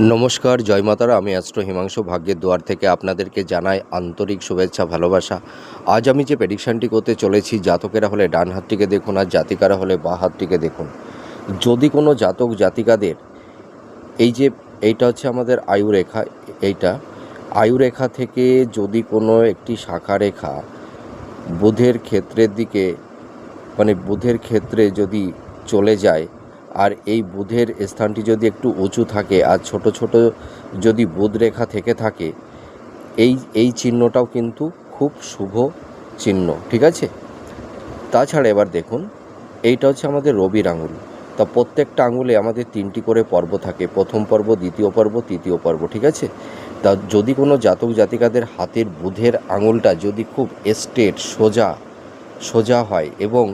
নমস্কার, জয় মাতারা। আমি অ্যাস্ট্রো হিমাংশু ভাগ্যের দুয়ার থেকে আপনাদেরকে জানাই আন্তরিক শুভেচ্ছা, ভালোবাসা। আজ আমি যে প্রেডিকশানটি করতে চলেছি, জাতকেরা হলে ডান হাতটিকে দেখুন আর জাতিকারা হলে বাঁ হাতটিকে দেখুন। যদি কোনো জাতক জাতিকাদের এইটা হচ্ছে আমাদের আয়ুরেখা, এইটা আয়ুরেখা থেকে যদি কোনো একটি শাখা রেখা বুধের ক্ষেত্রের দিকে, মানে বুধের ক্ষেত্রে যদি চলে যায়, আর এই বুধের স্থানটি যদি একটু উঁচু থাকে আর ছোট ছোট যদি বুধ রেখা থেকে থাকে, এই চিহ্নটাও কিন্তু খুব শুভ চিহ্ন, ঠিক আছে। তাছাড়া এবার দেখুন, এইটা হচ্ছে আমাদের রবির আঙুল। তা প্রত্যেকটা আঙুলে আমাদের 3টি করে পর্ব থাকে, প্রথম পর্ব, দ্বিতীয় পর্ব, তৃতীয় পর্ব, ঠিক আছে। তা যদি কোনো জাতক জাতিকাদের হাতের বুধের আঙুলটা যদি খুব স্ট্রেট সোজা হয় এবং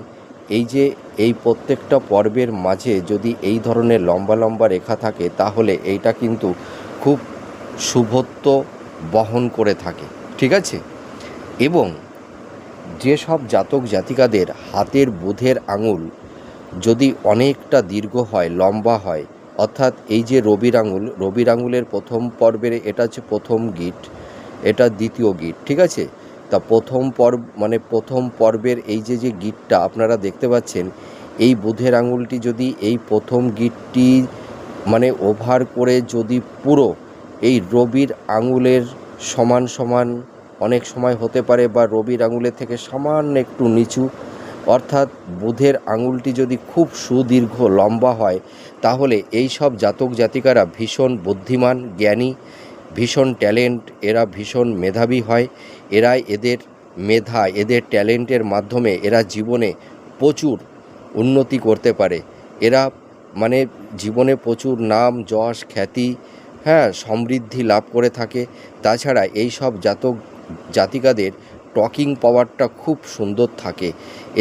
এই প্রত্যেকটা পর্বের মাঝে যদি এই ধরনের লম্বা লম্বা রেখা থাকে, তাহলে এইটা কিন্তু খুব শুভত্ব বহন করে থাকে, ঠিক আছে। এবং যেসব জাতক জাতিকাদের হাতের বুধের আঙুল যদি অনেকটা দীর্ঘ হয়, লম্বা হয়, অর্থাৎ এই যে রবির আঙুলের প্রথম পর্বের এটা হচ্ছে প্রথম গিট, এটা দ্বিতীয় গিট, ঠিক আছে। তা প্রথম পর্বের এই যে গিটটা আপনারা দেখতে পাচ্ছেন, এই বুধের আঙুলটি যদি এই প্রথম গিটটি ওভার করে যদি পুরো এই রবির আঙুলের সমান অনেক সময় হতে পারে, বা রবির আঙুলের থেকে সামান্য একটু নিচু, অর্থাৎ বুধের আঙুলটি যদি খুব সুদীর্ঘ লম্বা হয়, তাহলে এই সব জাতক জাতিকারা ভীষণ বুদ্ধিমান, জ্ঞানী, ভীষণ ট্যালেন্ট, এরা ভীষণ মেধাবী হয়। এরা এদের ট্যালেন্টের মাধ্যমে এরা জীবনে প্রচুর উন্নতি করতে পারে। এরা জীবনে প্রচুর নাম, যশ, খ্যাতি, সমৃদ্ধি লাভ করে থাকে। তাছাড়া এই সব জাতক জাতিকাদের টকিং পাওয়ারটা খুব সুন্দর থাকে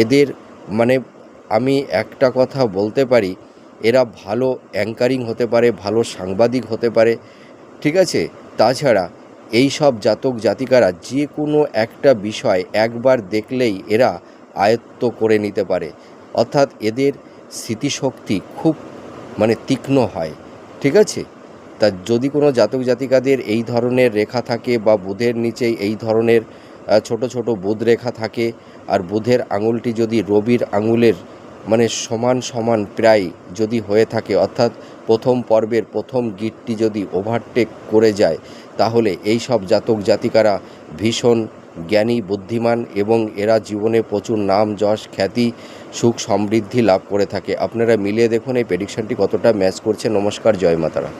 এদের। আমি একটা কথা বলতে পারি, এরা ভালো অ্যাঙ্কারিং হতে পারে, ভালো সাংবাদিক হতে পারে, ঠিক আছে। তাছাড়া এই সব জাতক জাতিকারা যে কোনো একটা বিষয় একবার দেখলেই এরা আয়ত্ত করে নিতে পারে, অর্থাৎ এদের স্মৃতিশক্তি খুব তীক্ষ্ণ হয়, ঠিক আছে। তা যদি কোনো জাতক জাতিকাদের এই ধরনের রেখা থাকে, বা বুধের নিচে এই ধরনের ছোট ছোট বুধ রেখা থাকে, আর বুধের আঙুলটি যদি রবির আঙুলের সমান প্রায় যদি হয়ে থাকে, অর্থাৎ প্রথম পর্বের প্রথম গিটটি যদি ওভারটেক করে যায়, তাহলে এই সব জাতক জাতিকারা ভীষণ জ্ঞানী, বুদ্ধিমান, এবং এরা জীবনে প্রচুর নাম, যশ, খ্যাতি, সুখ, সমৃদ্ধি লাভ করে থাকে। আপনারা মিলিয়ে দেখুন এই প্রেডিকশনটি কতটা ম্যাচ করছে। নমস্কার, জয় মাতারা।